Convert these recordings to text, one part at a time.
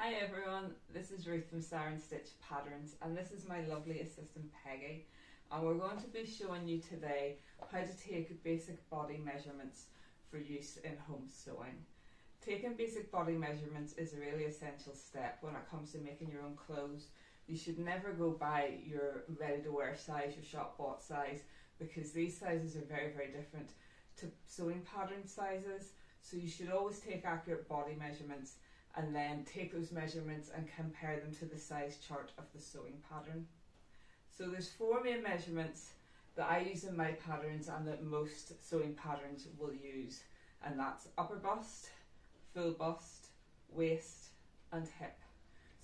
Hi everyone, this is Ruth from Siren Stitch Patterns and this is my lovely assistant Peggy, and we're going to be showing you today how to take basic body measurements for use in home sewing. Taking basic body measurements is a really essential step when it comes to making your own clothes. You should never go by your ready to wear size, your shop bought size, because these sizes are very different to sewing pattern sizes. So you should always take accurate body measurements and then take those measurements and compare them to the size chart of the sewing pattern. So there's 4 main measurements that I use in my patterns and that most sewing patterns will use, and that's upper bust, full bust, waist and hip.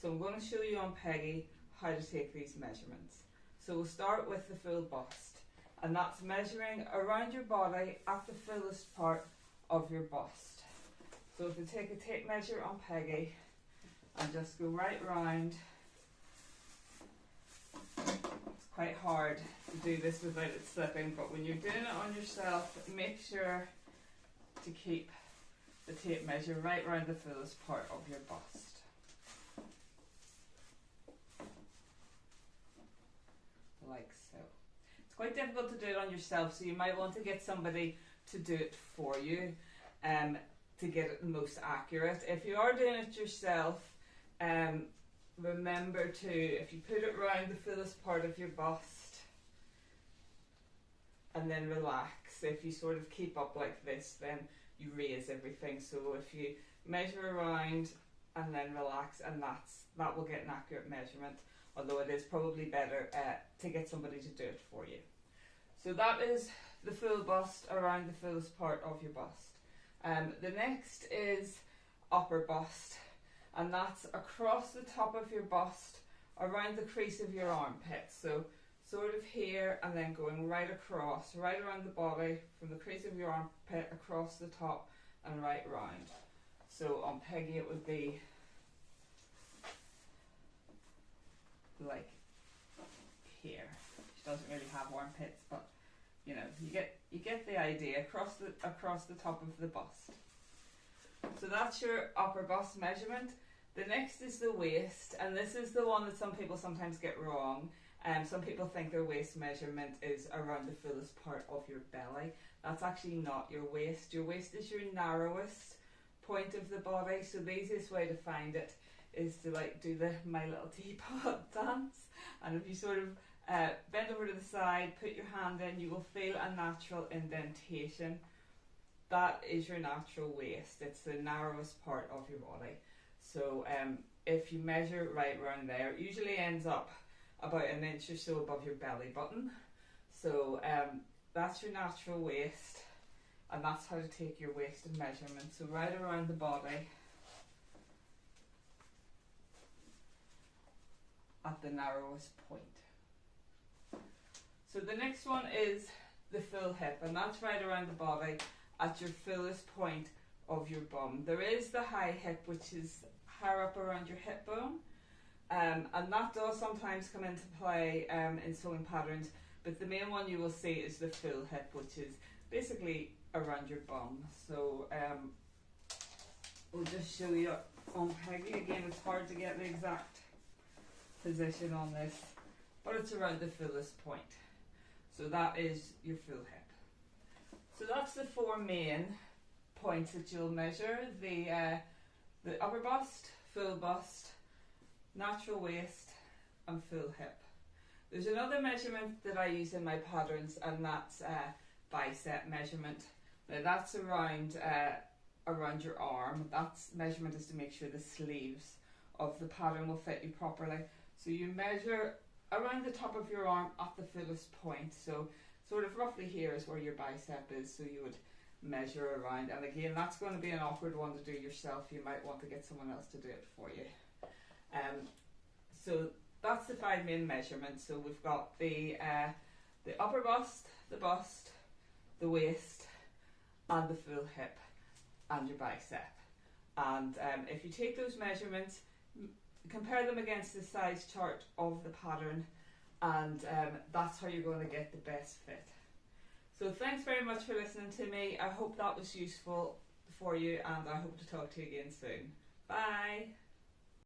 So I'm going to show you on Peggy how to take these measurements. So we'll start with the full bust, and that's measuring around your body at the fullest part of your bust. So if we take a tape measure on Peggy and just go right round, it's quite hard to do this without it slipping, but when you're doing it on yourself, make sure to keep the tape measure right round the fullest part of your bust. Like so. It's quite difficult to do it on yourself, so you might want to get somebody to do it for you to get it most accurate. If you are doing it yourself, remember to, if you put it around the fullest part of your bust and then relax, if you sort of keep up like this, then you raise everything. So if you measure around and then relax, and that will get an accurate measurement, although it is probably better to get somebody to do it for you. So that is the full bust around the fullest part of your bust. The next is upper bust, and that's across the top of your bust around the crease of your armpit. So sort of here and then going right across, right around the body from the crease of your armpit across the top and right round. So on Peggy it would be like here. She doesn't really have armpits, but you know, you get the idea, across the top of the bust. So that's your upper bust measurement. The next is the waist, and this is the one that some people sometimes get wrong. Some people think their waist measurement is around the fullest part of your belly. That's actually not your waist. Your waist is your narrowest point of the body. So the easiest way to find it is to like do the My Little Teapot dance, and if you sort of bend over to the side, put your hand in, you will feel a natural indentation. That is your natural waist. It's the narrowest part of your body. So if you measure right around there, it usually ends up about an inch or so above your belly button. So that's your natural waist, and that's how to take your waist measurement. So right around the body at the narrowest point. So the next one is the full hip, and that's right around the body at your fullest point of your bum. There is the high hip, which is higher up around your hip bone, and that does sometimes come into play in sewing patterns, but the main one you will see is the full hip, which is basically around your bum. So we'll just show you on Peggy. Again, it's hard to get the exact position on this, but it's around the fullest point. So that is your full hip. So that's the 4 main points that you'll measure: the upper bust, full bust, natural waist and full hip. There's another measurement that I use in my patterns, and that's bicep measurement. Now that's around your arm. That measurement is to make sure the sleeves of the pattern will fit you properly. So you measure around the top of your arm at the fullest point. So sort of roughly here is where your bicep is, so you would measure around. And again, that's going to be an awkward one to do yourself. You might want to get someone else to do it for you. So that's the 5 main measurements. So we've got the upper bust, the waist and the full hip and your bicep. And if you take those measurements, compare them against the size chart of the pattern, and that's how you're going to get the best fit. So thanks very much for listening to me. I hope that was useful for you, and I hope to talk to you again soon. Bye!